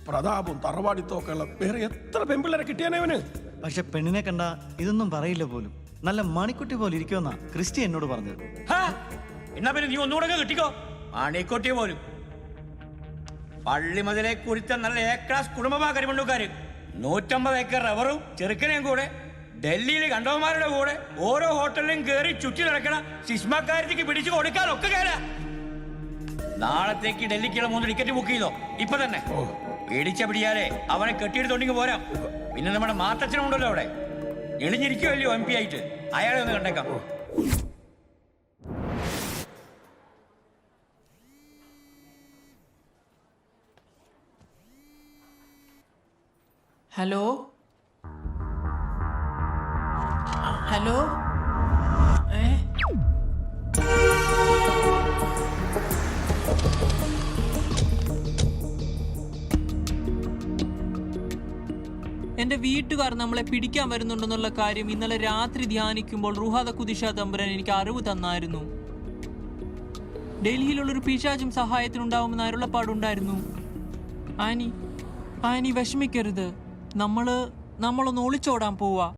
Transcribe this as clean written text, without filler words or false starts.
പ്രതാപവും തറവാടിത്തമൊക്കെ ഉള്ള വേറെ എത്ര പെൺപിള്ളേരെ കിട്ടിയാനവന്. പക്ഷെ പെണ്ണിനെ കണ്ട ഇതൊന്നും പറയില്ല പോലും. നല്ല മണിക്കുട്ടി പോലെ ഇരിക്കുമെന്നാ ക്രിസ്റ്റി എന്നോട് പറഞ്ഞത്. എന്നാ പിന്നെ നീ ഒന്നുകൂടെ കിട്ടിക്കോ. മണിക്കുട്ടി പോലും പള്ളി മുതലേ കുറിച്ച നല്ല എ ക്ലാസ് കുടുംബമാ കരിമണ്ണൂക്കാര്. 150 ഏക്കർ റബ്ബറും ചെറുക്കനെയും കൂടെ ഡൽഹിയിലെ കണ്ടവന്മാരുടെ കൂടെ ഓരോ ഹോട്ടലിലും കയറി ചുറ്റി നടക്കണ സിസ്മക്കാരത്തേക്ക് പിടിച്ചു കൊടുക്കാനൊക്കെ കയറാ. നാളത്തേക്ക് ഡൽഹിക്കുള്ള 3 ടിക്കറ്റ് ബുക്ക് ചെയ്തോ ഇപ്പൊ തന്നെ. പേടിച്ച പിടിയാലേ അവനെ കെട്ടിയെടുത്തോണ്ടെങ്കിൽ പോരാം. പിന്നെ നമ്മുടെ മാത്തച്ഛനുണ്ടല്ലോ അവിടെ, എളിഞ്ഞിരിക്കുമല്ലോ MP ആയിട്ട്. അയാളെ ഒന്ന് കണ്ടേക്കാം. ഹലോ ഹലോ എന്റെ വീട്ടുകാർ നമ്മളെ പിടിക്കാൻ വരുന്നുണ്ടെന്നുള്ള കാര്യം ഇന്നലെ രാത്രി ധ്യാനിക്കുമ്പോൾ റുഹാദ കുദിഷ തമ്പുരാൻ എനിക്ക് അറിവ് തന്നായിരുന്നു. ഡൽഹിയിലുള്ളൊരു പിശാചും സഹായത്തിനുണ്ടാവുമെന്ന് അരുളപ്പാടുണ്ടായിരുന്നു. ആനി വിഷമിക്കരുത്. നമ്മളൊന്ന് ഒളിച്ചോടാൻ പോവാ.